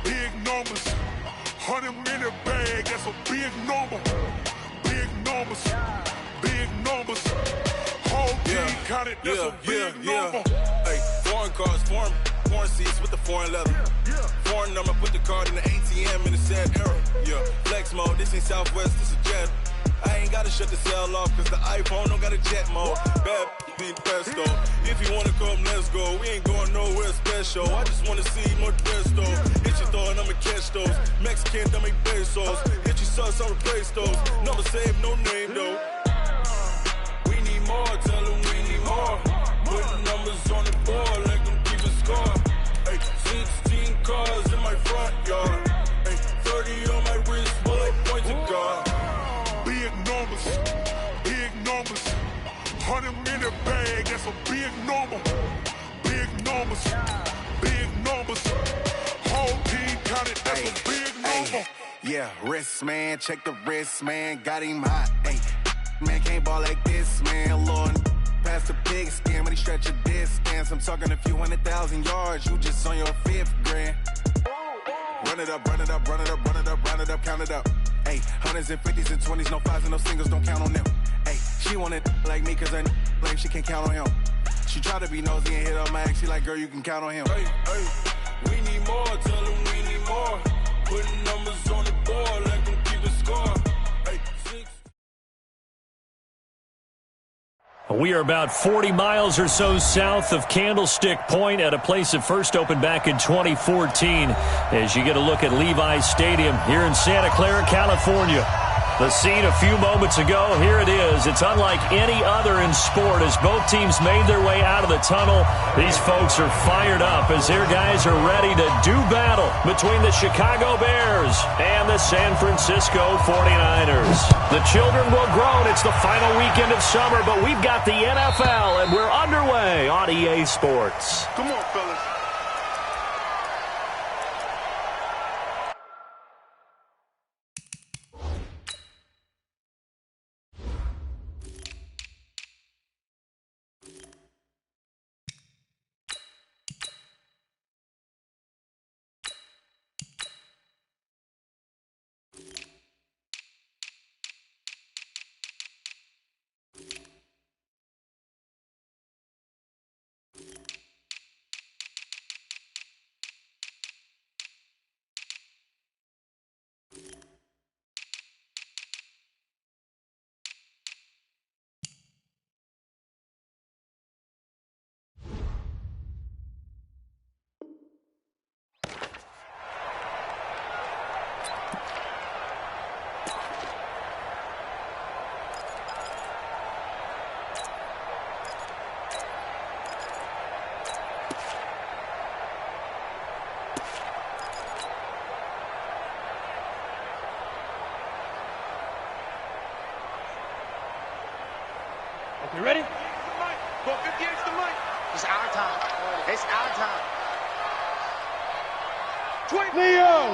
big numbers. 100-minute bag, that's a big number. Big numbers, big numbers. Whole team counted, that's a big number. Hey, foreign cars, foreign seats with the foreign leather. Foreign number, put the card in the ATM in the sad era. Yeah, flex mode, this ain't Southwest, this is Jet. I ain't gotta shut the cell off, cause the iPhone don't got a jet mode. Bad beat pesto. If you wanna come, let's go. We ain't going nowhere special. I just wanna see more pesto. Hit your throw and I'ma catch those. Mexican, dummy pesos. Hit your sauce, I'll replace those. Number save, no name though. We need more, tell them we need more. Putting numbers on the board, like them keep a score. Hey, 16 cars in my front yard. Hey, 30 on my wrist, bullet point to God. Big numbers, big numbers. 100-minute bag, that's a big number. Big numbers, big numbers. Whole team counted, that's a big number. Yeah, wrist man, check the wrist man, got him hot. Hey, man can't ball like this, man. Lord, past the pig skin, but he stretch a distance. I'm talking a few 100,000 yards, you just on your 5th grand. Run it up, run it up, run it up, run it up, run it up, count it up. Hey, 100s and 50s and 20s, no 5s and no singles, don't count on them. Hey, she wanted like me cause her like she can't count on him. She tried to be nosy and hit her max, she like, girl, you can count on him. Hey, we need more, tell them we need more. Putting numbers on the board, like them keep a score. Hey, 6. We are about 40 miles or so south of Candlestick Point at a place that first opened back in 2014 as you get a look at Levi's Stadium here in Santa Clara, California. The scene a few moments ago, here it is. It's unlike any other in sport as both teams made their way out of the tunnel. These folks are fired up as their guys are ready to do battle between the Chicago Bears and the San Francisco 49ers. The children will groan. It's the final weekend of summer, but we've got the NFL, and we're underway on EA Sports. Come on, fellas. You ready? Go 58's the mic. It's our time. It's our time.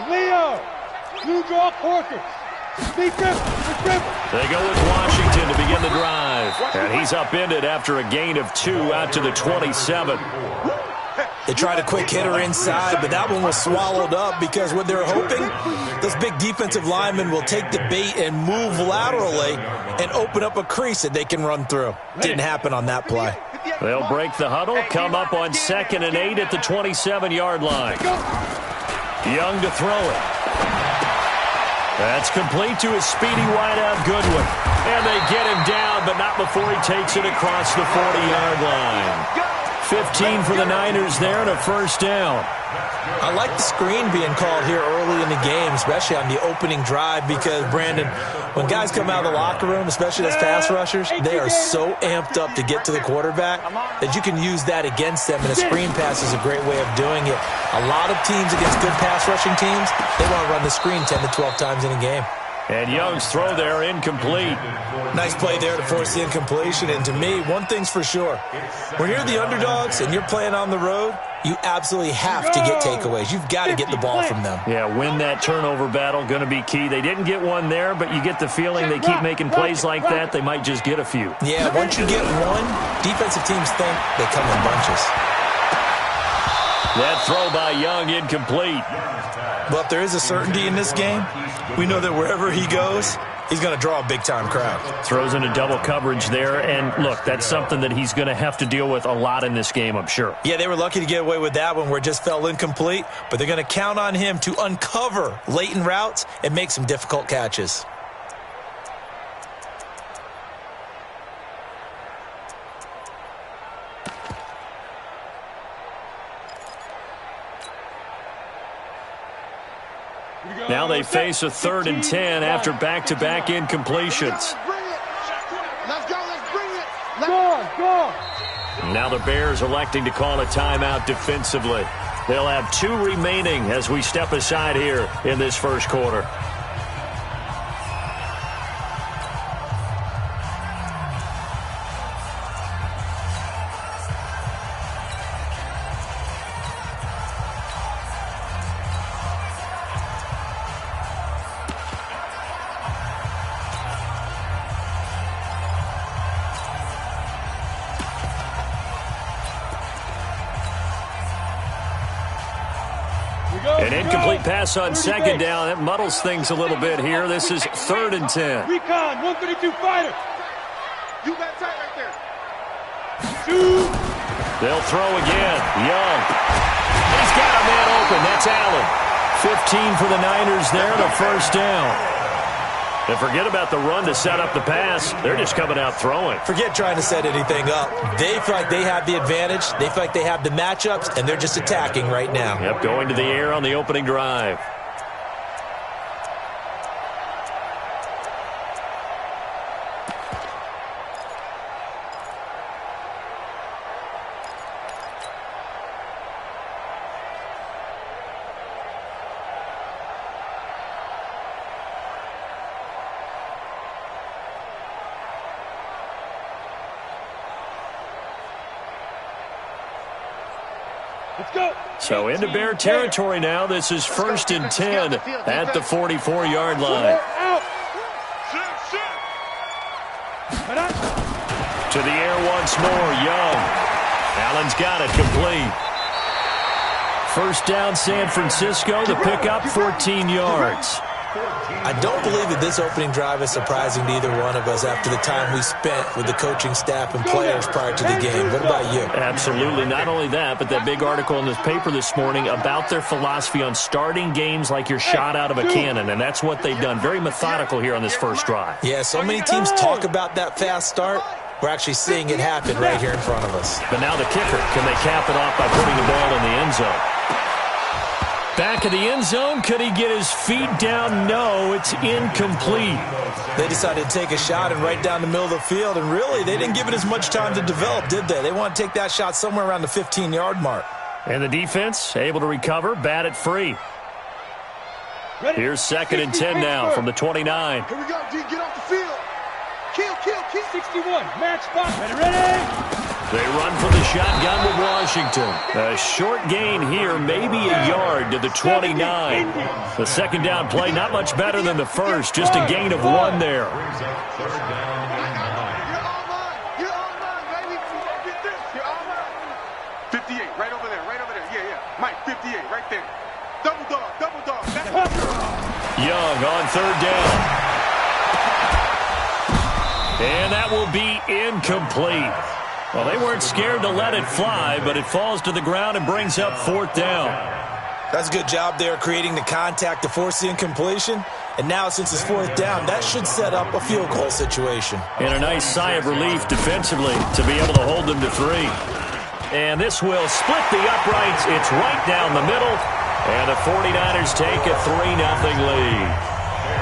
Leo! You draw Corker. Defense, They go with Washington to begin the drive. And he's upended after a gain of 2 out to the 27. They tried a quick hitter inside, but that one was swallowed up because what they're hoping, those big defensive linemen will take the bait and move laterally and open up a crease that they can run through. Didn't happen on that play. They'll break the huddle, come up on 2nd and 8 at the 27-yard line. Young to throw it. That's complete to his speedy wideout Goodwin. And they get him down, but not before he takes it across the 40-yard line. 15 for the Niners there and a first down. I like the screen being called here early in the game, especially on the opening drive because, Brandon, when guys come out of the locker room, especially as pass rushers, they are so amped up to get to the quarterback that you can use that against them, and a screen pass is a great way of doing it. A lot of teams against good pass rushing teams, they want to run the screen 10 to 12 times in a game. And Young's throw there incomplete. Nice play there to force the incompletion. And to me, one thing's for sure. When you're the underdogs and you're playing on the road, you absolutely have to get takeaways. You've got to get the ball from them. Yeah, win that turnover battle, going to be key. They didn't get one there, but you get the feeling they keep making plays like that, they might just get a few. Yeah, once you get one, defensive teams think they come in bunches. That throw by Young incomplete. Well, if there is a certainty in this game, we know that wherever he goes, he's going to draw a big-time crowd. Throws into double coverage there, and look, that's something that he's going to have to deal with a lot in this game, I'm sure. Yeah, they were lucky to get away with that one where it just fell incomplete, but they're going to count on him to uncover latent routes and make some difficult catches. Now they face a 3rd and 10 after back-to-back incompletions. Let's go, let's bring it. Go. Now the Bears electing to call a timeout defensively. They'll have 2 remaining as we step aside here in this first quarter. An incomplete pass on 2nd down. That muddles things a little bit here. This is 3rd and 10. Recon, 132 fighter. You got tight right there. Shoot. They'll throw again. Young. He's got a man open. That's Allen. 15 for the Niners there and a 1st down. And forget about the run to set up the pass. They're just coming out throwing. Forget trying to set anything up. They feel like they have the advantage. They feel like they have the matchups, and they're just attacking right now. Yep, going to the air on the opening drive. Let's go. So into Bear territory now. This is 1st and 10 at the 44-yard line. Out. To the air once more, Young. Allen's got it complete. 1st down, San Francisco. The pickup, 14 yards. I don't believe that this opening drive is surprising to either one of us after the time we spent with the coaching staff and players prior to the game. What about you? Absolutely. Not only that, but that big article in this paper this morning about their philosophy on starting games like you're shot out of a cannon, and that's what they've done. Very methodical here on this first drive. Yeah, so many teams talk about that fast start. We're actually seeing it happen right here in front of us. But now the kicker, can they cap it off by putting the ball in the end zone? Back of the end zone, could he get his feet down? No, it's incomplete. They decided to take a shot and right down the middle of the field, and really, they didn't give it as much time to develop, did they? They want to take that shot somewhere around the 15-yard mark. And the defense able to recover, bat it free. Here's 2nd and 10 now from the 29. Here we go, D. Get off the field. Kill. 61. Match spot. Ready. They run from the shotgun with Washington. A short gain here, maybe a yard to the 29. The 2nd down play, not much better than the first, just a gain of 1 there. You're all mine, baby. Get this. You're all mine. 58, right over there. Yeah. Mike, 58, right there. Double dog. Young on 3rd down. And that will be incomplete. Well, they weren't scared to let it fly, but it falls to the ground and brings up 4th down. That's a good job there creating the contact to force the incompletion. And now, since it's 4th down, that should set up a field goal situation. And a nice sigh of relief defensively to be able to hold them to 3. And this will split the uprights. It's right down the middle. And the 49ers take a 3-0 lead.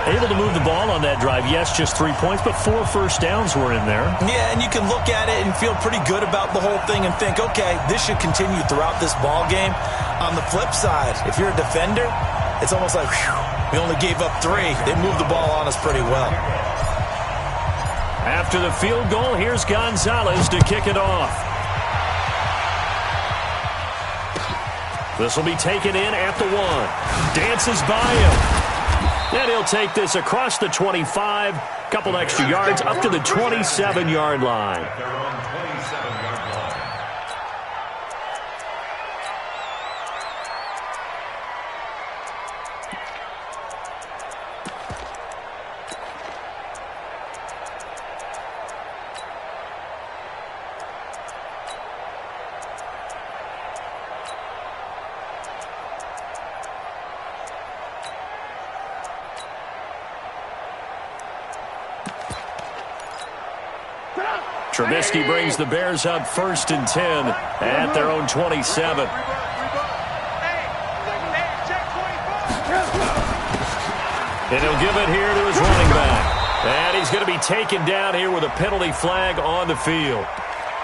Able to move the ball on that drive. Yes, just 3 points, but 4 first downs were in there. Yeah, and you can look at it and feel pretty good about the whole thing and think, okay, this should continue throughout this ball game. On the flip side, if you're a defender, it's almost like, whew, we only gave up 3. They moved the ball on us pretty well. After the field goal, here's Gonzalez to kick it off. This will be taken in at the 1. Dances by him. And he'll take this across the 25, couple extra yards, up to the 27-yard line. Trubisky brings the Bears up 1st and 10 at their own 27. And he'll give it here to his running back. And he's going to be taken down here with a penalty flag on the field.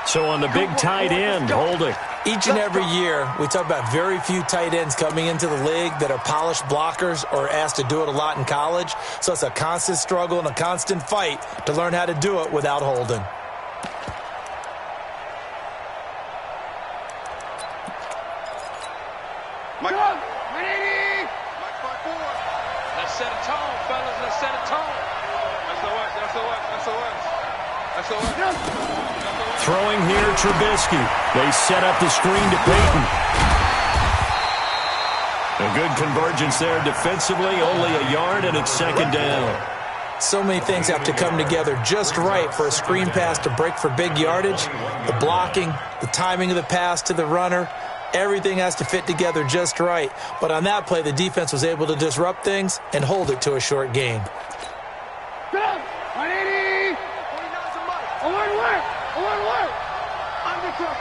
So on the big tight end, holding. Each and every year, we talk about very few tight ends coming into the league that are polished blockers or asked to do it a lot in college. So it's a constant struggle and a constant fight to learn how to do it without holding. Mike, 180. Mike 5-4. Let's set a tone, fellas. Let's set a tone. Throwing here, Trubisky. They set up the screen to Peyton. A good convergence there defensively, only a yard, and it's 2nd down. So many things have to come together just right for a screen pass to break for big yardage. The blocking, the timing of the pass to the runner, everything has to fit together just right. But on that play, the defense was able to disrupt things and hold it to a short gain. 180. 49's a Mike. A one work. Undercut.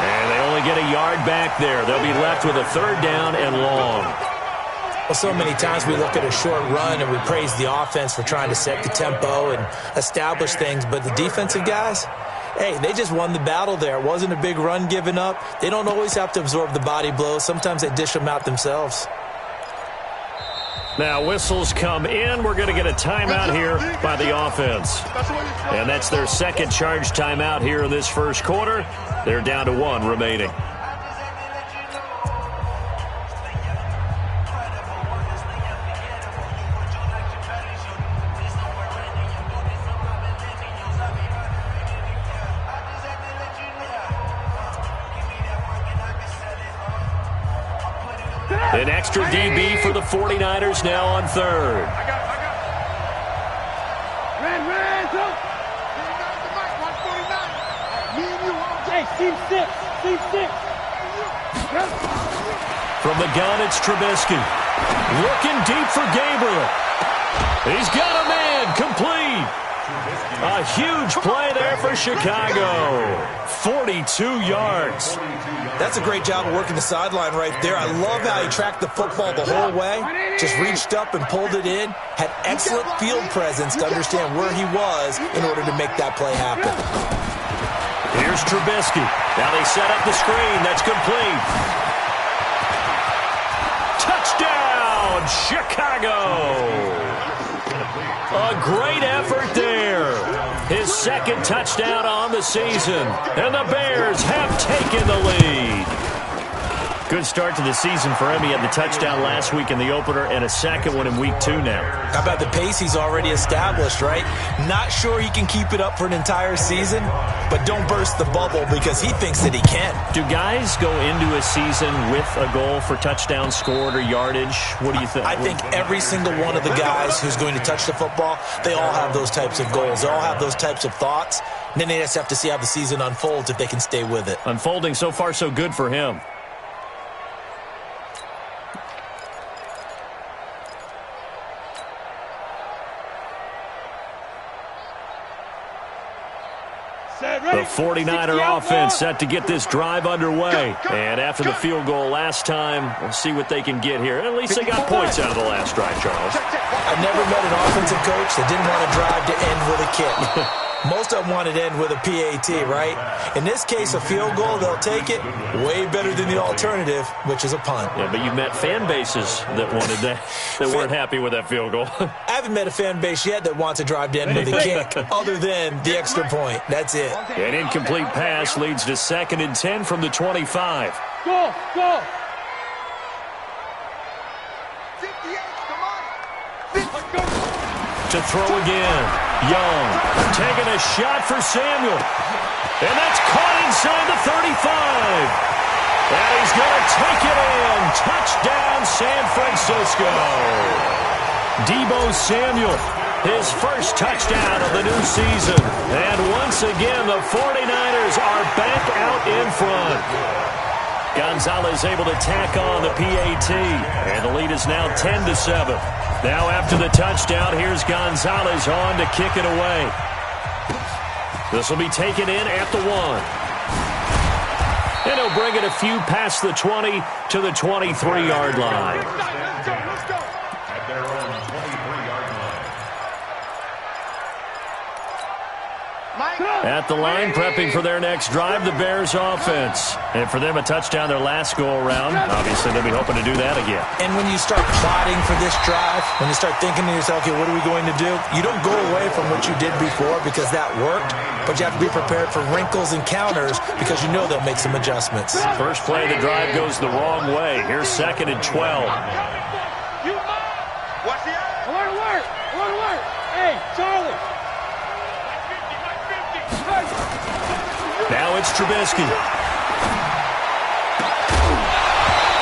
And they only get a yard back there. They'll be left with a 3rd down and long. Well, so many times we look at a short run and we praise the offense for trying to set the tempo and establish things, but the defensive guys, hey, they just won the battle there. It wasn't a big run given up. They don't always have to absorb the body blows. Sometimes they dish them out themselves. Now whistles come in. We're going to get a timeout here by the offense. And that's their 2nd charge timeout here in this 1st quarter. They're down to 1 remaining. An extra DB for the 49ers now on 3rd. Red, up. Hey, team 6. From the gun, it's Trubisky. Looking deep for Gabriel. He's got a man, complete. A huge play there for Chicago. 42 yards. That's a great job of working the sideline right there. I love how he tracked the football the whole way. Just reached up and pulled it in. Had excellent field presence to understand where he was in order to make that play happen. Here's Trubisky. Now they set up the screen. That's complete. Touchdown, Chicago. A great effort there. His 2nd touchdown on the season. And the Bears have taken the lead. Good start to the season for him. He had the touchdown last week in the opener and a 2nd one in week 2 now. How about the pace he's already established, right? Not sure he can keep it up for an entire season, but don't burst the bubble because he thinks that he can. Do guys go into a season with a goal for touchdowns scored or yardage? What do you think? I think every single one of the guys who's going to touch the football, they all have those types of goals. They all have those types of thoughts. And then they just have to see how the season unfolds if they can stay with it. Unfolding so far so good for him. The 49er offense set to get this drive underway. And after the field goal last time, we'll see what they can get here. At least they got points out of the last drive, Charles. I've never met an offensive coach that didn't want to drive to end with a kick. Most of them wanted to end with a PAT, right? In this case, a field goal, they'll take it. Way better than the alternative, which is a punt. Yeah, but you've met fan bases that wanted that, that weren't happy with that field goal. I haven't met a fan base yet that wants to drive to end with a kick, other than the extra point. That's it. An incomplete pass leads to 2nd and 10 from the 25. Go! 58, come on. To throw again. Young taking a shot for Samuel. And that's caught inside the 35. And he's going to take it in. Touchdown, San Francisco. Deebo Samuel, his first touchdown of the new season. And once again, the 49ers are back out in front. Gonzalez able to tack on the PAT. And the lead is now 10-7. Now after the touchdown, here's Gonzalez on to kick it away. This will be taken in at the 1. And he'll bring it a few past the 20 to the 23-yard line. Let's go. At their own 23-yard line. At the line, prepping for their next drive, the Bears offense. And for them, a touchdown their last go-around. Obviously, they'll be hoping to do that again. And when you start plotting for this drive, when you start thinking to yourself, okay, what are we going to do? You don't go away from what you did before because that worked, but you have to be prepared for wrinkles and counters because you know they'll make some adjustments. First play of the drive goes the wrong way. Here's 2nd and 12. Watch the eye. Alert. Hey, Charlie. Now it's Trubisky.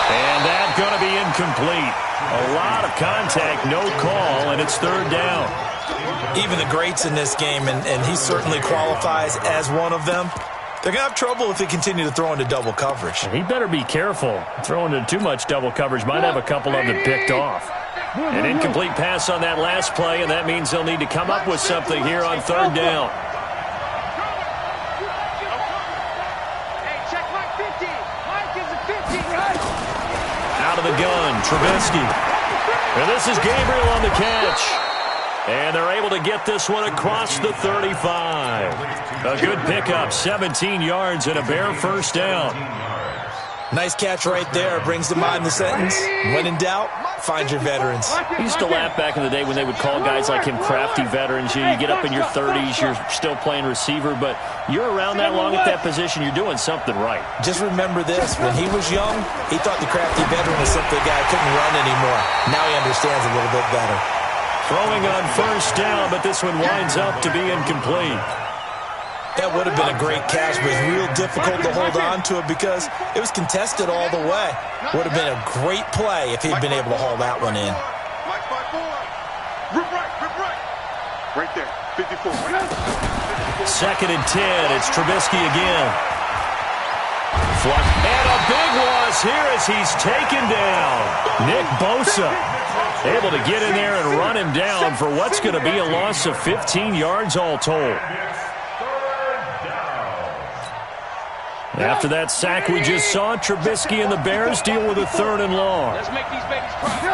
And that's going to be incomplete. A lot of contact, no call, and it's 3rd down. Even the greats in this game, and he certainly qualifies as one of them, they're going to have trouble if they continue to throw into double coverage. He better be careful. Throwing into too much double coverage might have a couple of them picked off. An incomplete pass on that last play, and that means they'll need to come up with something here on 3rd down. Out of the gun, Trubisky. And this is Gabriel on the catch. And they're able to get this one across the 35. A good pickup, 17 yards and a Bear first down. Nice catch right there. Brings to mind the sentence, when in doubt, find your veterans. I used to laugh back in the day when they would call guys like him crafty veterans. You get up in your 30s, you're still playing receiver, but you're around that long at that position, you're doing something right. Just remember this. When he was young, he thought the crafty veteran was simply a guy who couldn't run anymore. Now he understands a little bit better. Throwing on first down, but this one winds up to be incomplete. That would have been a great catch, but it's real difficult to hold on to it because it was contested all the way. Would have been a great play if he'd been able to haul that one in. Mike 5-4. Rip right. Right there, 54. 2nd and 10, it's Trubisky again. And a big loss here as he's taken down. Nick Bosa able to get in there and run him down for what's going to be a loss of 15 yards all told. After that sack we just saw, Trubisky and the Bears deal with a 3rd and long. Let's make these babies cry.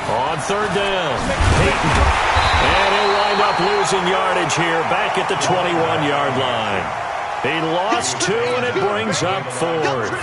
On 3rd down, Peyton. And he'll wind up losing yardage here back at the 21-yard line. He lost 2, and it brings up 4th.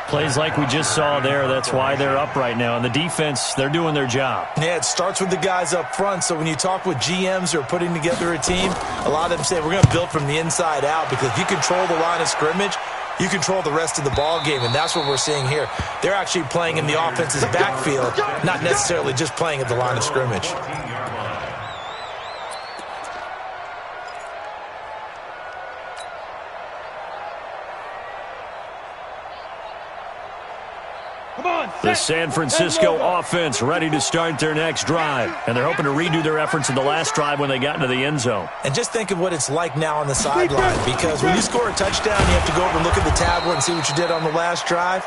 Plays like we just saw there, that's why they're up right now. And the defense, they're doing their job. Yeah, it starts with the guys up front. So when you talk with GMs who are putting together a team, a lot of them say we're going to build from the inside out because if you control the line of scrimmage, you control the rest of the ball game, and that's what we're seeing here. They're actually playing in the offense's backfield, not necessarily just playing at the line of scrimmage. The San Francisco offense ready to start their next drive. And they're hoping to redo their efforts in the last drive when they got into the end zone. And just think of what it's like now on the sideline, because when you score a touchdown, you have to go over and look at the tablet and see what you did on the last drive.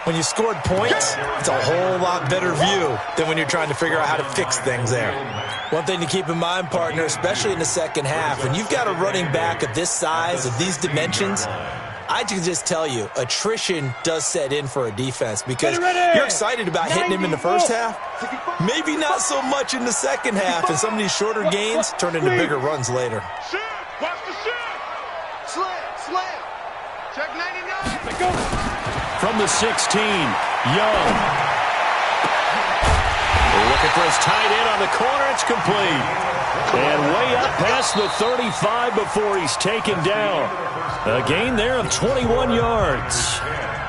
When you scored points, it's a whole lot better view than when you're trying to figure out how to fix things there. One thing to keep in mind, partner, especially in the second half, when you've got a running back of this size, of these dimensions, I can just tell you, attrition does set in for a defense because you're excited about hitting him in the first half, maybe not so much in the second half, and some of these shorter gains turn into bigger runs later. Watch the shit. Slam. Check 99. From the 16, Young. Looking for his tight end on the corner. It's complete. And way up past the 35 before he's taken down. A gain there of 21 yards.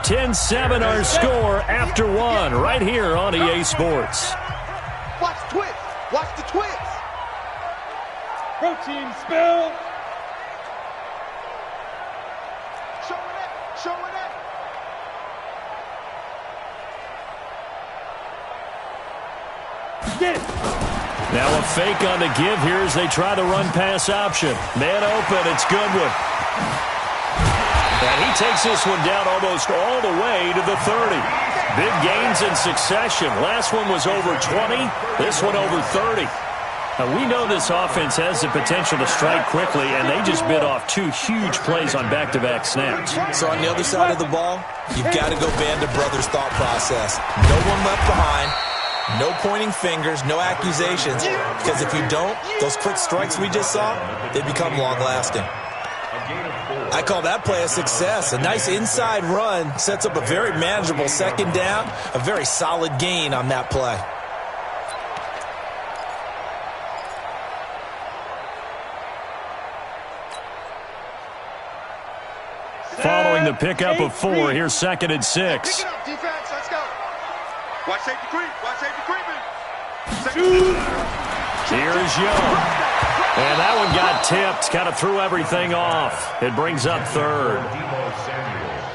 10-7 our score after 1 right here on EA Sports. Watch the twist. Watch the twist. Protein spill. Showing it. Get it. Now a fake on the give here as they try the run-pass option. Man open, it's Goodwin. And he takes this one down almost all the way to the 30. Big gains in succession. Last one was over 20. This one over 30. Now, we know this offense has the potential to strike quickly, and they just bit off 2 huge plays on back-to-back snaps. So on the other side of the ball, you've got to go Band of Brothers thought process. No one left behind. No pointing fingers, no accusations, because if you don't, those quick strikes we just saw, they become long-lasting. I call that play a success. A nice inside run sets up a very manageable second down, a very solid gain on that play. Following the pickup of 4, here's 2nd and 6. Pick it up, defense. Let's go. Watch safety creep. Watch safety creeping. Here's Young. And that one got tipped. Kind of threw everything off. It brings up 3rd.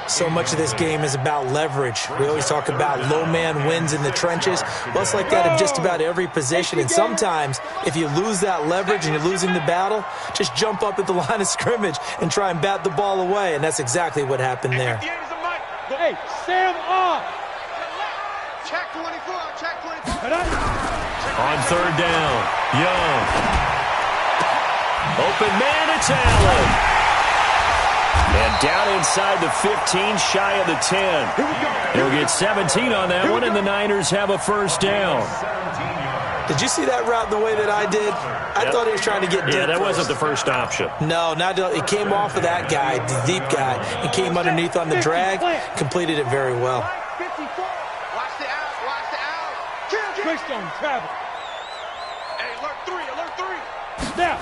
So much of this game is about leverage. We always talk about low man wins in the trenches. Well, it's like that in just about every position. And sometimes, if you lose that leverage and you're losing the battle, just jump up at the line of scrimmage and try and bat the ball away. And that's exactly what happened there. Hey, Sam off. Check 24. Check 24. On 3rd down, Young. Open man, it's Allen. And down inside the 15, shy of the 10. He'll get 17 on that one, and the Niners have a 1st down. Did you see that route the way that I did? I thought he was trying to get deep. Yeah, that wasn't the first option. No, it came off of that guy, the deep guy, and came underneath on the drag, completed it very well. Watch the out. Watch the out. Twist on travel. Hey, alert 3. Now.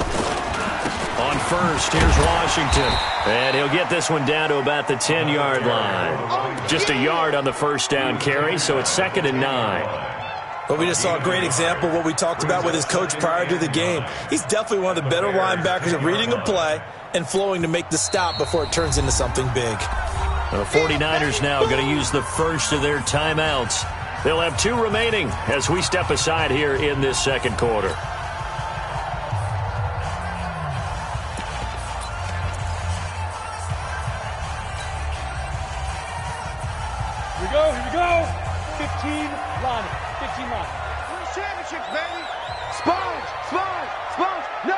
On 1st, here's Washington. And he'll get this one down to about the 10-yard line. Just a yard on the 1st down carry, so it's 2nd and 9. Well, we just saw a great example of what we talked about with his coach prior to the game. He's definitely one of the better linebackers at reading a play and flowing to make the stop before it turns into something big. The 49ers now going to use the first of their timeouts. They'll have 2 remaining as we step aside here in this 2nd quarter. Here we go. 15 line. 15 line. Win championships, baby. Sponge. No.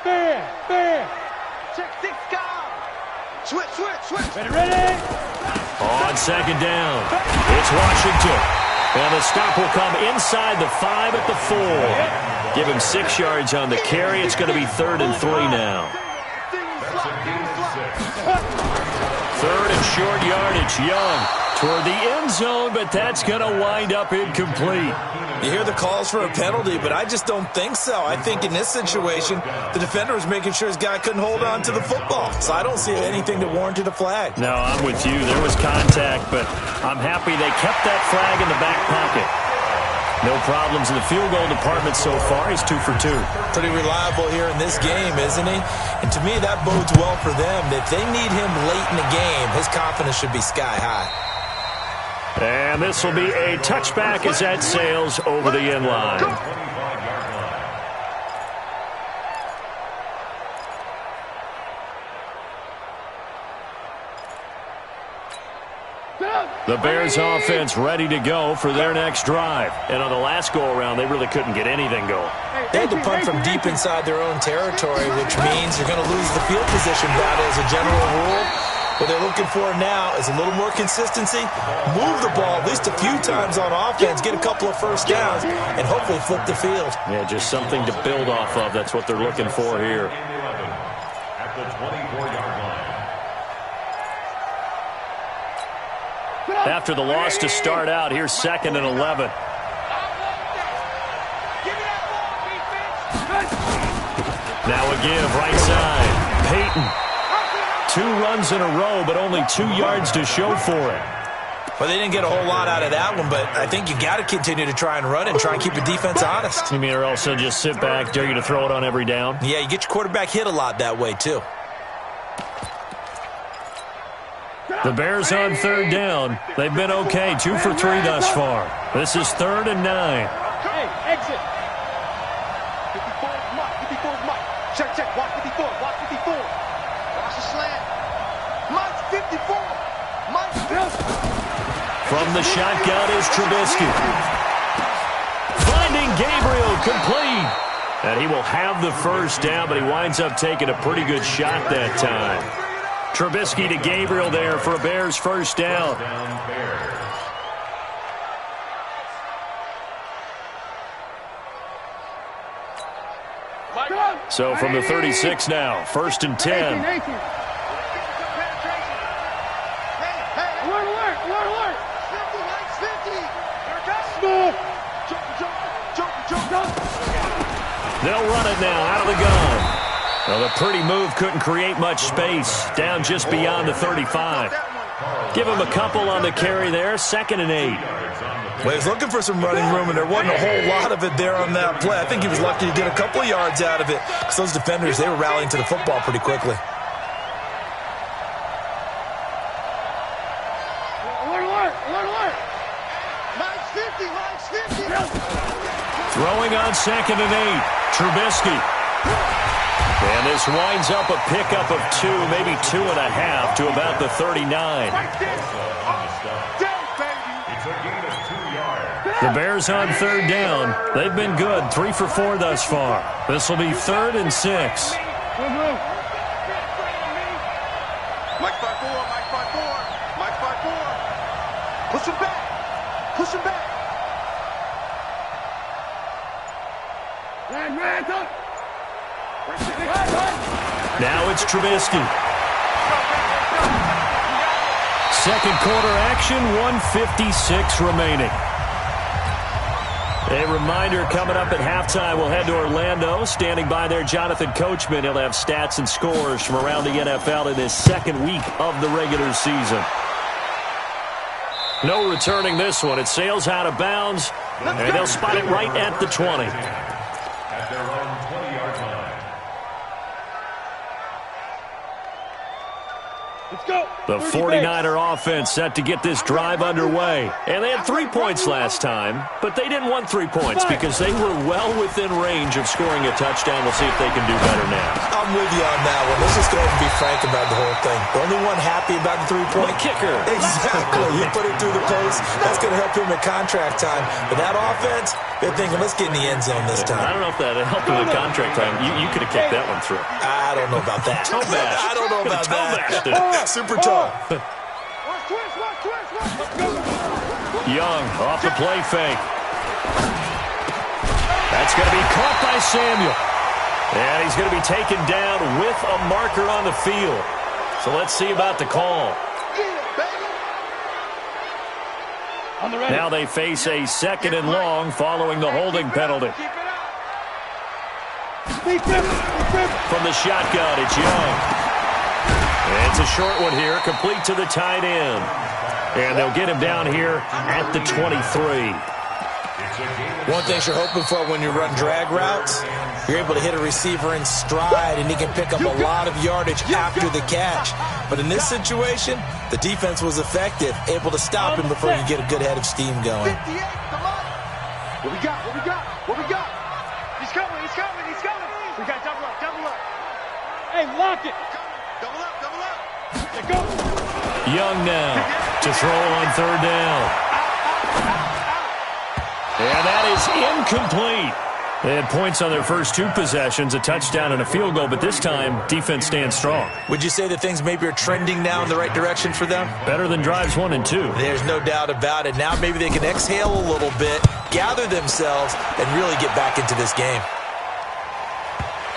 Fair. Check 6 guard. Switch. Ready. On 2nd down, it's Washington. And the stop will come inside the 5 at the 4. Give him 6 yards on the carry. It's going to be 3rd and 3 now. 3rd and short yardage. Young toward the end zone, but that's going to wind up incomplete. You hear the calls for a penalty, but I just don't think so. I think in this situation, the defender was making sure his guy couldn't hold on to the football. So I don't see anything that warranted a flag. No, I'm with you. There was contact, but I'm happy they kept that flag in the back pocket. No problems in the field goal department so far. He's 2 for 2. Pretty reliable here in this game, isn't he? And to me, that bodes well for them. If they need him late in the game, his confidence should be sky high. And this will be a touchback as that sails over the end line. The Bears offense ready to go for their next drive. And on the last go-around, they really couldn't get anything going. They had to punt from deep inside their own territory, which means you're going to lose the field position battle as a general rule. What they're looking for now is a little more consistency, move the ball at least a few times on offense, get a couple of first downs, and hopefully flip the field. Yeah, just something to build off of. That's what they're looking for here. At the 24-yard line. After the loss to start out, here's 2nd and 11. Now a give, right side. Peyton. 2 runs in a row, but only 2 yards to show for it. Well, they didn't get a whole lot out of that one, but I think you got to continue to try and run and try and keep your defense honest. You mean or also just sit back, dare you to throw it on every down? Yeah, you get your quarterback hit a lot that way, too. The Bears on 3rd down. They've been okay, 2 for 3 thus far. This is 3rd and 9. Hey, exit. 54's Mike. Check. Watch 54. Watch the slant. Mike. From the shotgun is Trubisky. Finding Gabriel, complete. And he will have the first down, but he winds up taking a pretty good shot that time. Trubisky to Gabriel there for a Bears first down. So from the 36 now, 1st and 10. They'll run it now out of the gun. Well, the pretty move couldn't create much space. Down just beyond the 35. Give him a couple on the carry there. 2nd and 8. Well, he was looking for some running room, and there wasn't a whole lot of it there on that play. I think he was lucky to get a couple of yards out of it because those defenders, they were rallying to the football pretty quickly. Throwing on 2nd and 8. Trubisky. And this winds up a pickup of 2, maybe 2.5 to about the 39. The Bears on 3rd down. They've been good, 3 for 4 thus far. This will be 3rd and 6. Mike 5-4, Mike 5-4, Mike 5-4. Push him back. Push him back. Now it's Trubisky. Second quarter action, 1:56 remaining. A reminder coming up at halftime, we'll head to Orlando. Standing by there, Jonathan Coachman. He'll have stats and scores from around the NFL in his 2nd week of the regular season. No returning this one. It sails out of bounds, and they'll spot it right at the 20. At their own 20-yard line. Let's go. The 49er offense set to get this drive underway. And they had 3 points last time, but they didn't want 3 points because they were well within range of scoring a touchdown. We'll see if they can do better now. I'm with you on that one. Let's just go ahead and be frank about the whole thing. The only one happy about the 3-point kicker. Exactly. You put it through the post. That's going to help him at contract time. But that offense, they're thinking, let's get in the end zone this time. I don't know if that helped him at contract time. You could have kicked that one through. I don't know about that. Toe bash. I don't know about that. Super toe. Young off the play fake. That's going to be caught by Samuel. And he's going to be taken down with a marker on the field. So let's see about the call. Now they face a 2nd and long following the holding penalty. From the shotgun, it's Young. It's a short one here, complete to the tight end. And they'll get him down here at the 23. One thing you're hoping for when you run drag routes, you're able to hit a receiver in stride, and he can pick up a lot of yardage after the catch. But in this situation, the defense was effective, able to stop him before you get a good head of steam going. What we got? What we got? What we got? He's coming. He's coming. He's coming. We got double up. Double up. Hey, lock it. Double up. Double up. Let go. Young now to throw on 3rd down. And that is incomplete. They had points on their first 2 possessions, a touchdown and a field goal, but this time, defense stands strong. Would you say that things maybe are trending now in the right direction for them? Better than drives 1 and 2. There's no doubt about it. Now maybe they can exhale a little bit, gather themselves, and really get back into this game.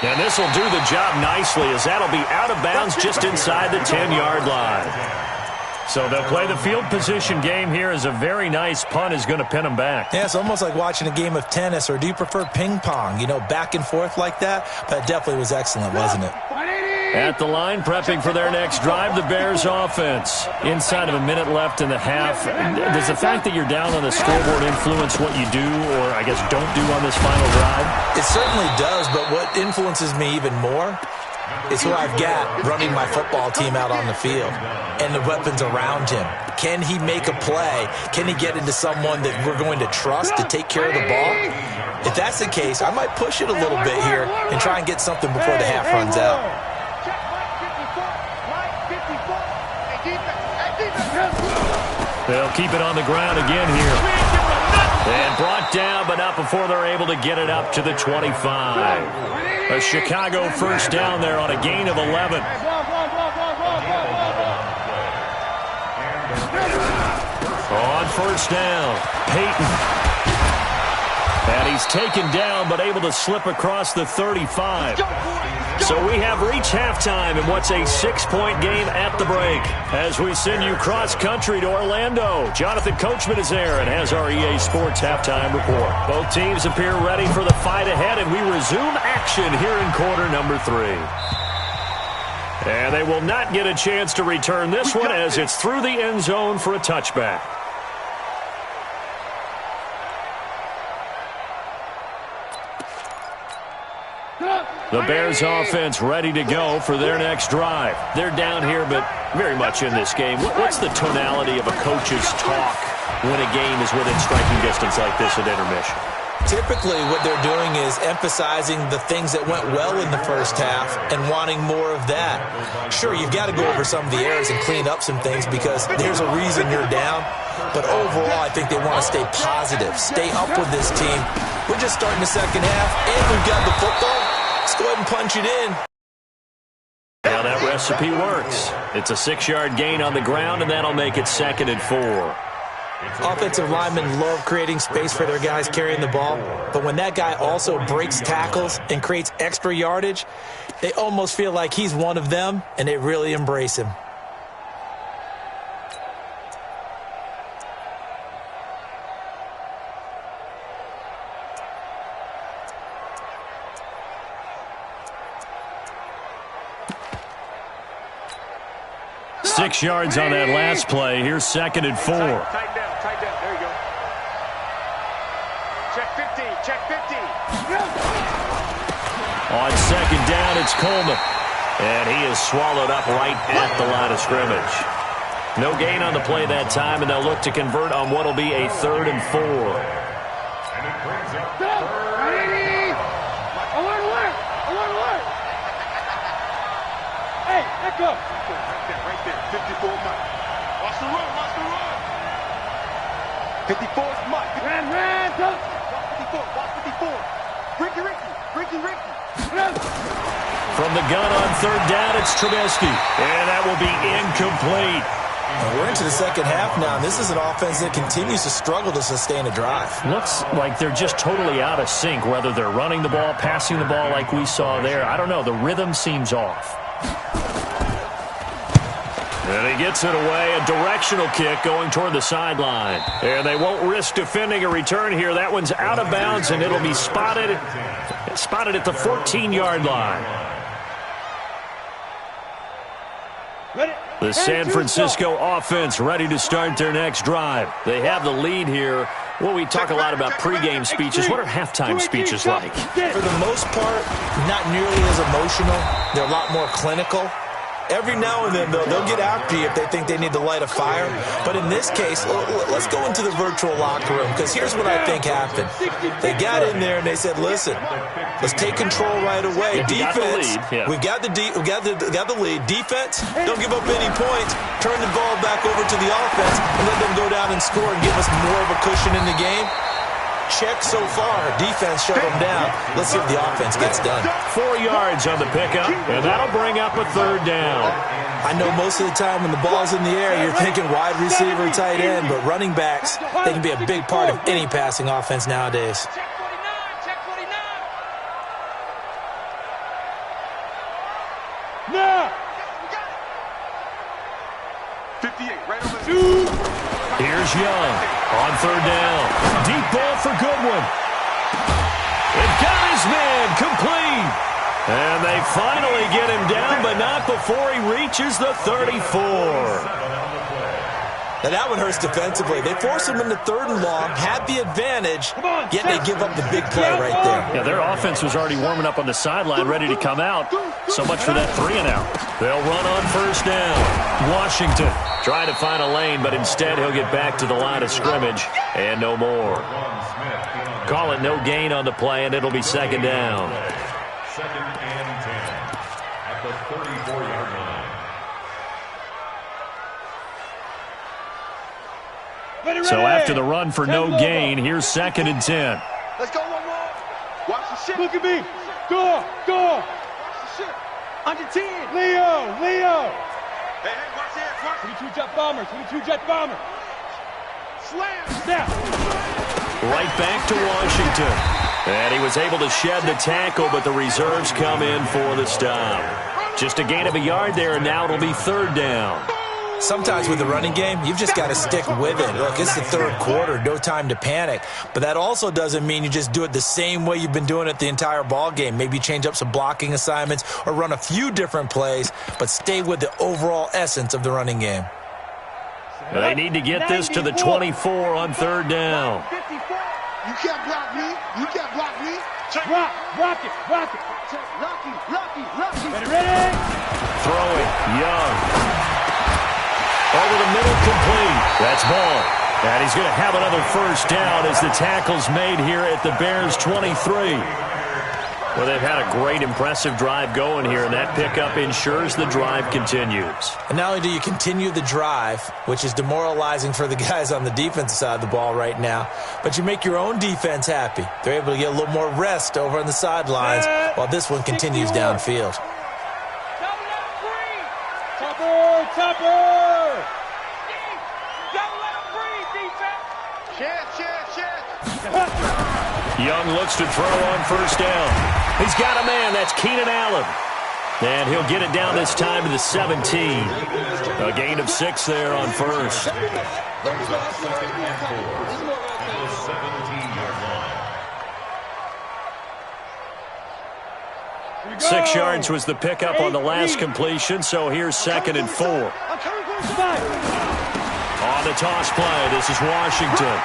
And this will do the job nicely, as that'll be out of bounds just inside the 10-yard line. So they'll play the field position game here, as a very nice punt is going to pin them back. Yeah, it's almost like watching a game of tennis, or do you prefer ping pong? You know, back and forth like that? That definitely was excellent, wasn't it? At the line, prepping for their next drive, the Bears offense. Inside of a minute left in the half. Does the fact that you're down on the scoreboard influence what you do, or I guess don't do on this final drive? It certainly does, but what influences me even more is who I've got running my football team out on the field and the weapons around him. Can he make a play? Can he get into someone that we're going to trust to take care of the ball? If that's the case, I might push it a little bit here and try and get something before the half runs out. They'll keep it on the ground again here. And brought down, but not before they're able to get it up to the 25. A Chicago first down there on a gain of 11. On first down, Peyton. And he's taken down, but able to slip across the 35. So we have reached halftime in what's a 6-point game at the break. As we send you cross-country to Orlando, Jonathan Coachman is there and has our EA Sports halftime report. Both teams appear ready for the fight ahead, and we resume action here in quarter number 3. And they will not get a chance to return this one as it's through the end zone for a touchback. The Bears offense ready to go for their next drive. They're down here, but very much in this game. What's the tonality of a coach's talk when a game is within striking distance like this at intermission? Typically, what they're doing is emphasizing the things that went well in the first half and wanting more of that. Sure, you've got to go over some of the errors and clean up some things because there's a reason you're down. But overall, I think they want to stay positive, stay up with this team. We're just starting the second half, and we've got the football. Let's go ahead and punch it in. Now that recipe works. It's a 6-yard gain on the ground, and that'll make it 2nd and 4. Offensive linemen love creating space for their guys carrying the ball, but when that guy also breaks tackles and creates extra yardage, they almost feel like he's one of them, and they really embrace him. Six yards on that last play. Here's 2nd and 4. Tight down. There you go. Check 15. Check 15. On 2nd down, it's Coleman. And he is swallowed up right at the line of scrimmage. No gain on the play that time, and they'll look to convert on what will be a 3rd and 4. Hey, let go. Right there. 54 Mike. Watch the run. 54 is Mike. Ran, go. Watch 54. Ricky. From the gun on 3rd down, it's Trubisky. And that will be incomplete. And we're into the second half now, and this is an offense that continues to struggle to sustain a drive. Looks like they're just totally out of sync, whether they're running the ball, passing the ball like we saw there. I don't know. The rhythm seems off. And he gets it away, a directional kick going toward the sideline. And they won't risk defending a return here. That one's out of bounds, and it'll be spotted at the 14-yard line. The San Francisco offense ready to start their next drive. They have the lead here. Well, we talk a lot about pregame speeches. What are halftime speeches like? For the most part, not nearly as emotional. They're a lot more clinical. Every now and then, though, they'll get after you if they think they need to light a fire. But in this case, let's go into the virtual locker room, because here's what I think happened. They got in there and they said, listen, let's take control right away. Defense, we've got the lead. Defense, don't give up any points. Turn the ball back over to the offense and let them go down and score and give us more of a cushion in the game. Check so far. Defense shut them down. Let's see if the offense gets done. 4 yards on the pickup, and that'll bring up a 3rd down. I know most of the time when the ball's in the air, you're thinking wide receiver, tight end, but running backs, they can be a big part of any passing offense nowadays. Check 49. No. 58, right over there. Here's Young on 3rd down. Deep ball for Goodwin. It got his man complete. And they finally get him down, but not before he reaches the 34. Now that one hurts defensively. They force him into 3rd and long, had the advantage, yet they give up the big play right there. Yeah, their offense was already warming up on the sideline, ready to come out. So much for that 3 and out. They'll run on 1st down. Washington trying to find a lane, but instead he'll get back to the line of scrimmage and no more. Call it no gain on the play, and it'll be 2nd down. 2nd and 10 at the 34-yard line. So after the run for no gain, here's 2nd and 10. Let's go one more. Watch the shit. Look at me. Go. Watch the shit. Under 10. Leo. Hey, watch that. 22 jet bomber. Slam. Snap. Right back to Washington. And he was able to shed the tackle, but the reserves come in for the stop. Just a gain of a yard there, and now it'll be 3rd down. Sometimes with the running game, you've just got to stick with it. Look, it's the 3rd quarter, no time to panic. But that also doesn't mean you just do it the same way you've been doing it the entire ball game. Maybe change up some blocking assignments or run a few different plays, but stay with the overall essence of the running game. They need to get this to the 24 on 3rd down. 54. You can't block me. Rock it. Lucky. Ready? Throwing, Young. Over the middle, complete. That's ball. And he's going to have another 1st down as the tackle's made here at the Bears' 23. Well, they've had a great, impressive drive going here, and that pickup ensures the drive continues. And not only do you continue the drive, which is demoralizing for the guys on the defensive side of the ball right now, but you make your own defense happy. They're able to get a little more rest over on the sidelines while this one continues downfield. Topper. Young looks to throw on 1st down. He's got a man. That's Keenan Allen. And he'll get it down this time to the 17. A gain of 6 there on 1st. 6 yards was the pickup on the last completion, so here's 2nd and 4. On the toss play, this is Washington.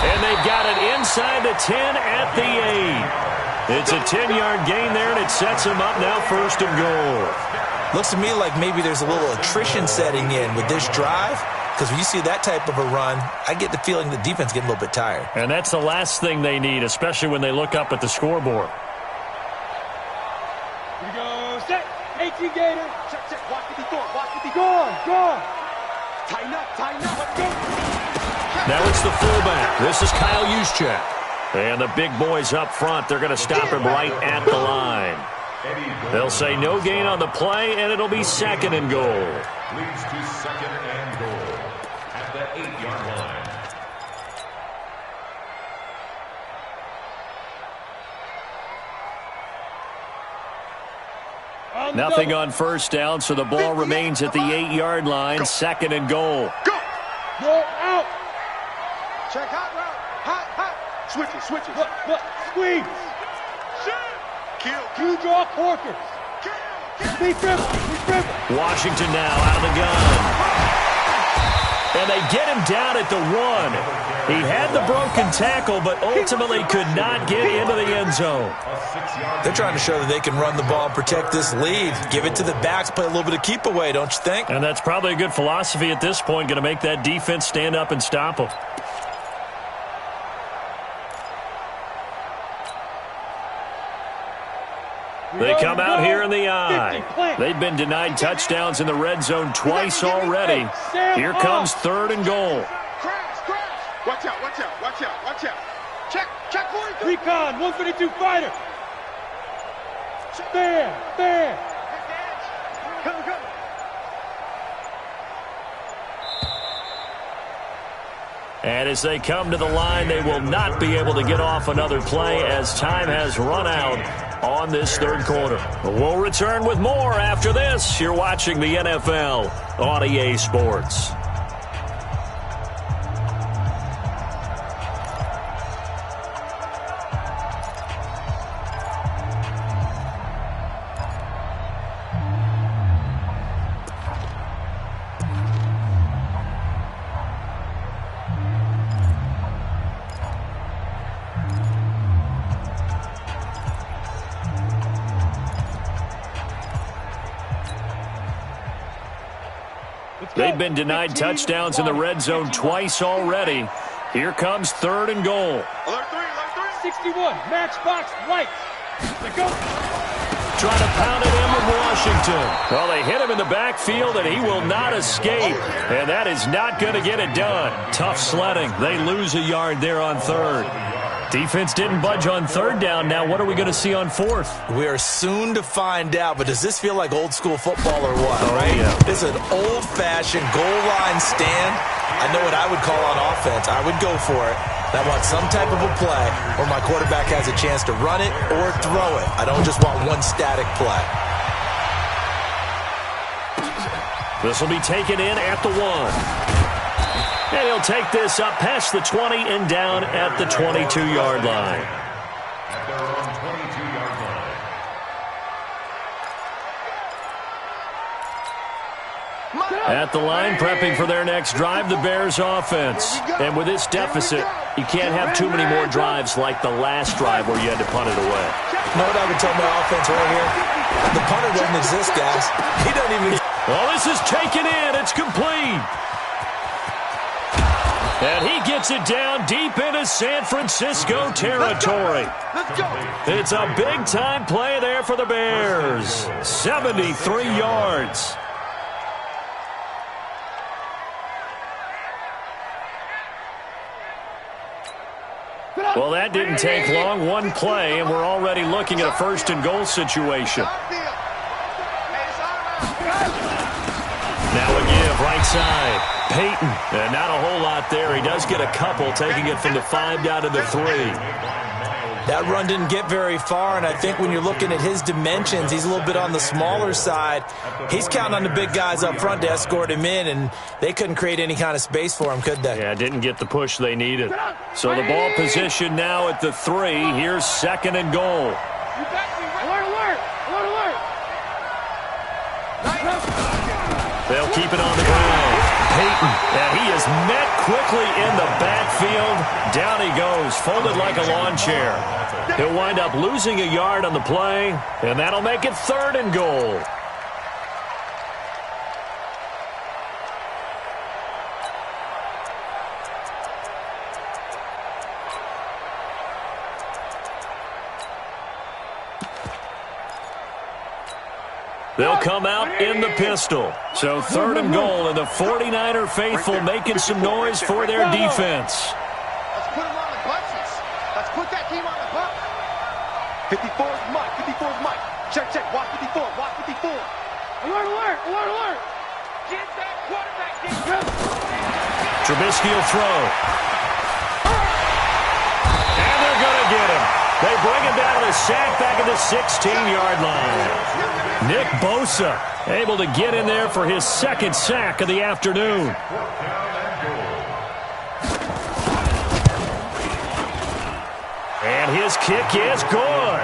And they've got it inside the 10 at the 8. It's a 10-yard gain there, and it sets them up now 1st and goal. Looks to me like maybe there's a little attrition setting in with this drive, because when you see that type of a run, I get the feeling the defense getting a little bit tired. And that's the last thing they need, especially when they look up at the scoreboard. Here we go. Set. 18 Gator. Check. Watch the door. Go. Tighten up. Let's go. Now it's the fullback. This is Kyle Juszczyk. And the big boys up front, they're going to stop him right at the line. They'll say no gain on the play, and it'll be 2nd and goal. Leads to 2nd and goal at the 8-yard line. Nothing on 1st down, so the ball remains at the 8-yard line. 2nd and goal. Go out. Check hot route. Hot. Switch it. Look. Squeeze. Kill. You draw corkers. Be dribble. Washington now out of the gun. And they get him down at the 1. He had the broken tackle, but ultimately could not get into the end zone. They're trying to show that they can run the ball and protect this lead. Give it to the backs, play a little bit of keep away, don't you think? And that's probably a good philosophy at this point, going to make that defense stand up and stop them. They come out here in the eye. They've been denied touchdowns in the red zone twice already. Here comes 3rd and goal. Crash. Watch out. Check 42. Recon, 152 fighter. There. Go. And as they come to the line, they will not be able to get off another play as time has run out on this 3rd quarter. We'll return with more after this. You're watching the NFL on EA Sports. They've been denied touchdowns in the red zone twice already. Here comes 3rd and goal. Alert 3. 61, matchbox right. Let go. Trying to pound it in with Washington. Washington. Well, they hit him in the backfield, and he will not escape. And that is not going to get it done. Tough sledding. They lose a yard there on third. Defense didn't budge on third down. Now what are we going to see on fourth? We are soon to find out, but does this feel like old school football or what, right? Yeah. This is an old-fashioned goal line stand. I know what I would call on offense. I would go for it. I want some type of a play where my quarterback has a chance to run it or throw it. I don't just want one static play. This will be taken in at the 1. And he'll take this up past the 20 and down at the 22-yard line. At their own 22-yard line. At the line, prepping for their next drive, the Bears offense. And with this deficit, you can't have too many more drives like the last drive where you had to punt it away. You know what I would tell my offense right here? The punter doesn't exist, guys. He doesn't even... Well, this is taken in. It's complete. And he gets it down deep into San Francisco territory. It's a big-time play there for the Bears. 73 yards. Well, that didn't take long. One play, and we're already looking at a first-and-goal situation. Now a give, right side. Peyton, and not a whole lot there. He does get a couple, taking it from the 5 down to the 3. That run didn't get very far, and I think when you're looking at his dimensions, he's a little bit on the smaller side. He's counting on the big guys up front to escort him in, and they couldn't create any kind of space for him, could they? Yeah, didn't get the push they needed. So the ball position now at the 3. Here's second and goal. They'll keep it on the ground. Peyton, and he is met quickly in the backfield. Down he goes, folded like a lawn chair. He'll wind up losing a yard on the play, and that'll make it third and goal. They'll come out in the pistol. So third and goal, and the 49er faithful making some noise for their defense. Let's put them on the buses. Let's put that team on the bus. 54's Mike. 54's Mike. Check, check. Watch 54. Watch 54. Alert, alert, alert, alert. Get that quarterback. Trubisky will throw. And they're going to get him. They bring him down to the sack back at the 16-yard line. Nick Bosa able to get in there for his second sack of the afternoon. And his kick is good.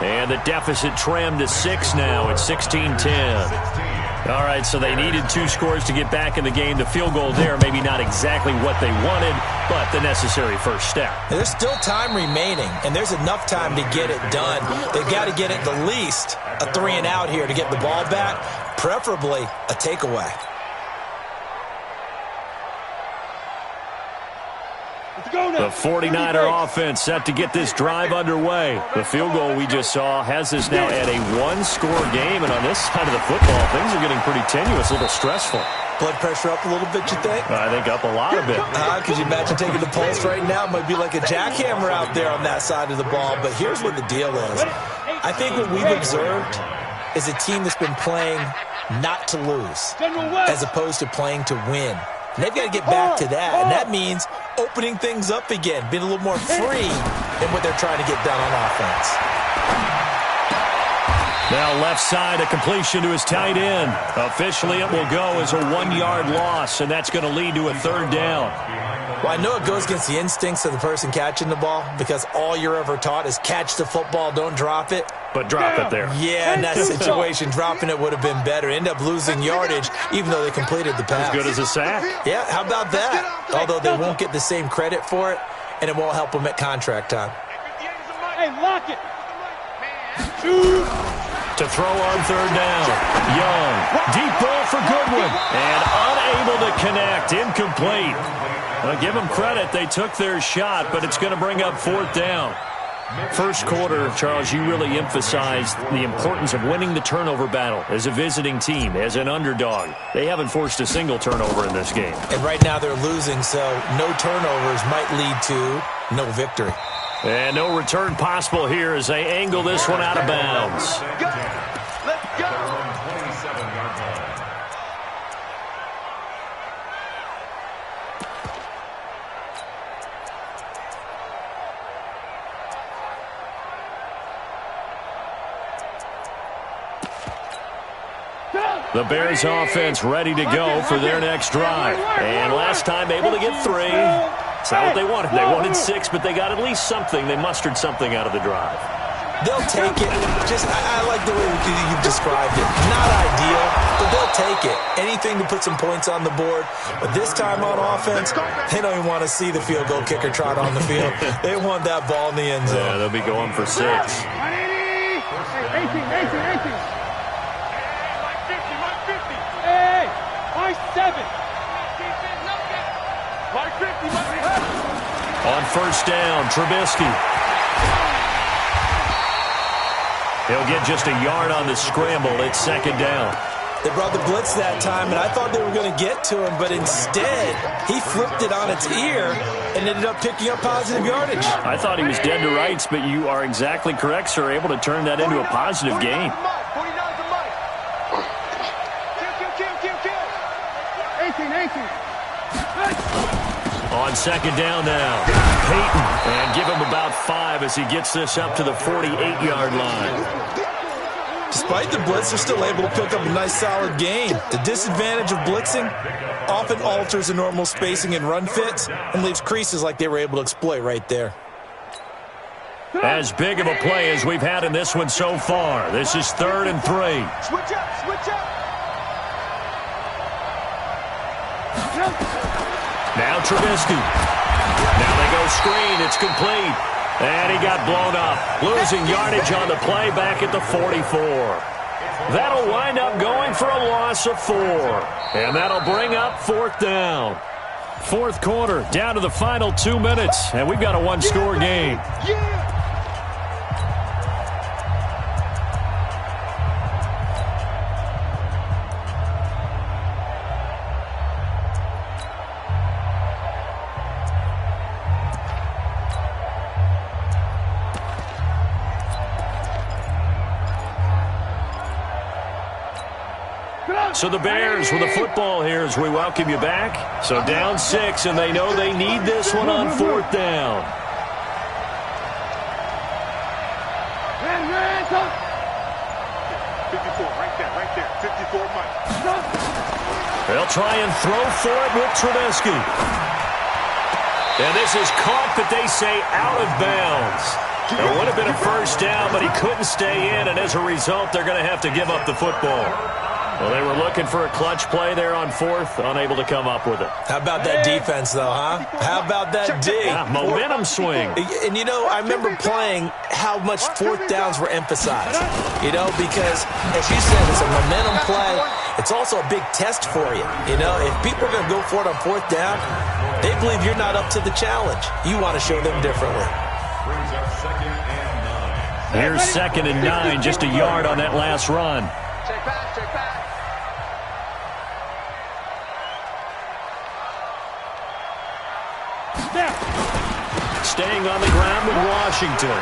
And the deficit trimmed to 6 now. It's 16-10. All right, so they needed 2 scores to get back in the game. The field goal there, maybe not exactly what they wanted, but the necessary first step. There's still time remaining, and there's enough time to get it done. They've got to get at the least a 3-and-out here to get the ball back, preferably a takeaway. The 49er offense set to get this drive underway. The field goal we just saw has us now at a 1-score game, and on this side of the football, things are getting pretty tenuous, a little stressful. Blood pressure up a little bit, you think? I think up a lot of it. Could you imagine taking the pulse right now? It might be like a jackhammer out there on that side of the ball, but here's what the deal is. I think what we've observed is a team that's been playing not to lose as opposed to playing to win. And they've got to get back to that, and that means opening things up again, being a little more free in what they're trying to get done on offense. Now left side, a completion to his tight end. Officially, it will go as a 1-yard loss, and that's going to lead to a third down. Well, I know it goes against the instincts of the person catching the ball because all you're ever taught is catch the football, don't drop it. But drop it there. Yeah, in that situation, dropping it would have been better. End up losing yardage, even though they completed the pass. As good as a sack. Yeah, how about that? Although they won't get the same credit for it, and it won't help them at contract time. Hey, lock it. Shoot. To throw on third down. Young. Deep ball for Goodwin. And unable to connect. Incomplete. Well, give them credit. They took their shot, but it's going to bring up fourth down. First quarter, Charles, you really emphasized the importance of winning the turnover battle as a visiting team, as an underdog. They haven't forced a single turnover in this game. And right now they're losing, so no turnovers might lead to no victory. And no return possible here as they angle this one out of bounds. Let's go. 27-yard line. The Bears offense ready to go for their next drive. And last time able to get 3. It's not what they wanted. They wanted 6, but they got at least something. They mustered something out of the drive. They'll take it. I like the way you've described it. Not ideal, but they'll take it. Anything to put some points on the board. But this time on offense, they don't even want to see the field goal kicker trot on the field. They want that ball in the end zone. Yeah, they'll be going for 6. 18. Hey, my 7. My 50, On first down, Trubisky. He'll get just a yard on the scramble. It's second down. They brought the blitz that time, and I thought they were going to get to him, but instead, he flipped it on its ear and ended up picking up positive yardage. I thought he was dead to rights, but you are exactly correct, sir. Able to turn that into a positive gain. 18. On second down now, Peyton, and give him about 5 as he gets this up to the 48-yard line. Despite the blitz, they're still able to pick up a nice solid gain. The disadvantage of blitzing often alters the normal spacing and run fits and leaves creases like they were able to exploit right there. As big of a play as we've had in this one so far. This is 3rd and 3. Switch up. Now Trubisky. Now they go screen. It's complete. And he got blown up. Losing yardage on the play back at the 44. That'll wind up going for a loss of 4. And that'll bring up 4th down. Fourth quarter, down to the final 2 minutes. And we've got a one-score game. So the Bears with the football here as we welcome you back. So down 6, and they know they need this one on 4th down. 54, right there. 54, Mike. They'll try and throw for it with Trubisky. And this is caught, but they say out of bounds. It would have been a first down, but he couldn't stay in, and as a result, they're going to have to give up the football. Well, they were looking for a clutch play there on 4th, unable to come up with it. How about that defense, though, huh? How about that D? Yeah, momentum swing. And, you know, I remember playing how much 4th downs were emphasized, you know, because, as you said, it's a momentum play. It's also a big test for you. You know, if people are going to go for it on 4th down, they believe you're not up to the challenge. You want to show them differently. Brings up 2nd and 9. Here's 2nd and 9, just a yard on that last run. Check back. Staying on the ground with Washington.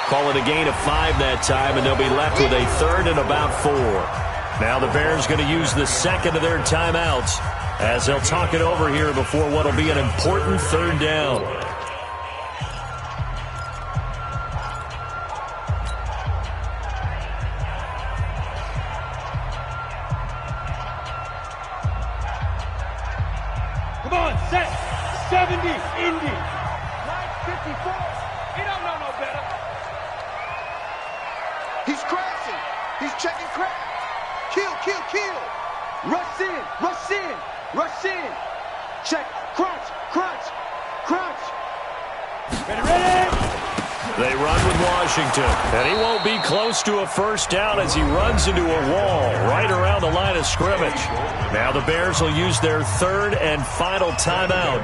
Call it a gain of 5 that time, and they'll be left with a 3rd and about 4. Now the Bears going to use the second of their timeouts as they'll talk it over here before what will be an important 3rd down. Come on, set. 70, Indy. Right, 54. He don't know no better. He's crashing. He's checking crack. Kill. Rush in. Check. Crunch. Ready. They run with Washington, and he won't be close to a first down as he runs into a wall right around the line of scrimmage. Now the Bears will use their third and final timeout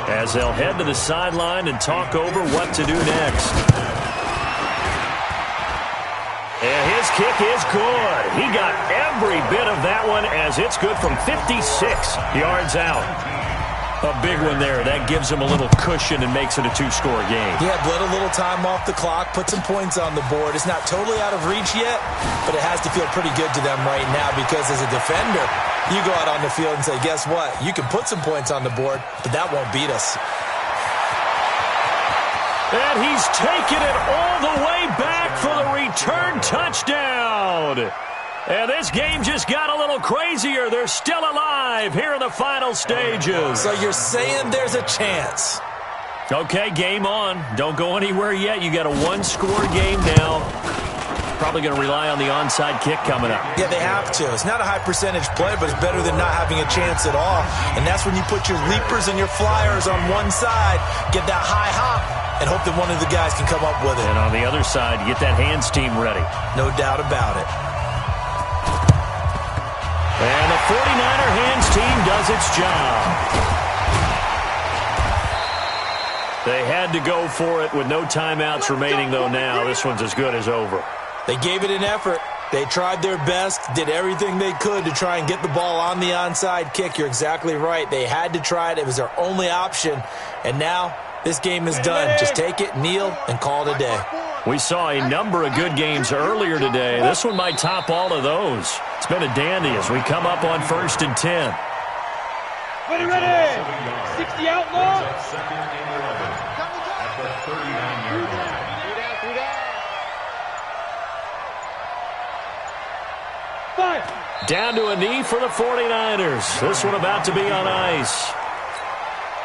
as they'll head to the sideline and talk over what to do next. And his kick is good. He got every bit of that one as it's good from 56 yards out. A big one there. That gives him a little cushion and makes it a two-score game. Yeah, bled a little time off the clock, put some points on the board. It's not totally out of reach yet, but it has to feel pretty good to them right now because as a defender, you go out on the field and say, guess what? You can put some points on the board, but that won't beat us. And he's taken it all the way back for the return touchdown. And this game just got a little crazier. They're still alive here in the final stages. So you're saying there's a chance? Okay, game on. Don't go anywhere yet. You got a one-score game now. Probably going to rely on the onside kick coming up. Yeah, they have to. It's not a high-percentage play, but it's better than not having a chance at all. And that's when you put your leapers and your flyers on one side, get that high hop, and hope that one of the guys can come up with it. And on the other side, get that hands team ready. No doubt about it. And the 49er hands team does its job. They had to go for it with no timeouts remaining, though, now. This one's as good as over. They gave it an effort. They tried their best, did everything they could to try and get the ball on the onside kick. You're exactly right. They had to try it. It was their only option. And now this game is done. Just take it, kneel, and call it a day. We saw a number of good games earlier today. This one might top all of those. It's been a dandy as we come up on 1st and 10. Ready? 60 outlaw. Second and 11 at the 39-yard line. Down to a knee for the 49ers. This one about to be on ice.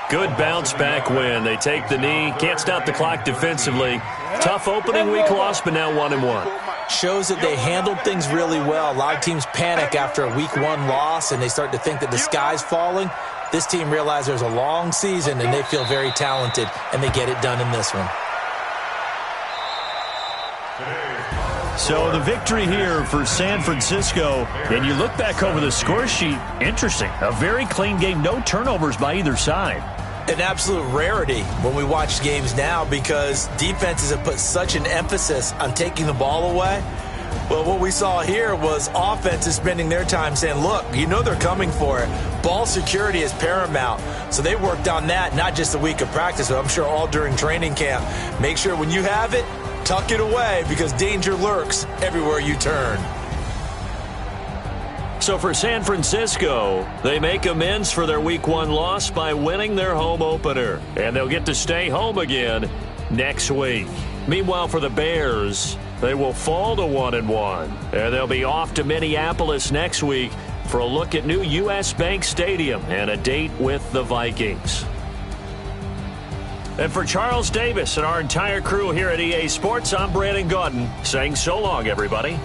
Good bounce back win. They take the knee. Can't stop the clock defensively. Tough opening week loss, but now 1-1. Shows that they handled things really well. A lot of teams panic after a week 1 loss, and they start to think that the sky's falling. This team realized there's a long season, and they feel very talented, and they get it done in this one. So the victory here for San Francisco, and you look back over the score sheet, interesting. A very clean game, no turnovers by either side. An absolute rarity when we watch games now because defenses have put such an emphasis on taking the ball away. Well, what we saw here was offenses spending their time saying, look, you know they're coming for it. Ball security is paramount. So they worked on that, not just a week of practice, but I'm sure all during training camp. Make sure when you have it, tuck it away because danger lurks everywhere you turn. So for San Francisco, they make amends for their week 1 loss by winning their home opener. And they'll get to stay home again next week. Meanwhile, for the Bears, they will fall to 1-1. And they'll be off to Minneapolis next week for a look at new U.S. Bank Stadium and a date with the Vikings. And for Charles Davis and our entire crew here at EA Sports, I'm Brandon Gaudin saying so long, everybody.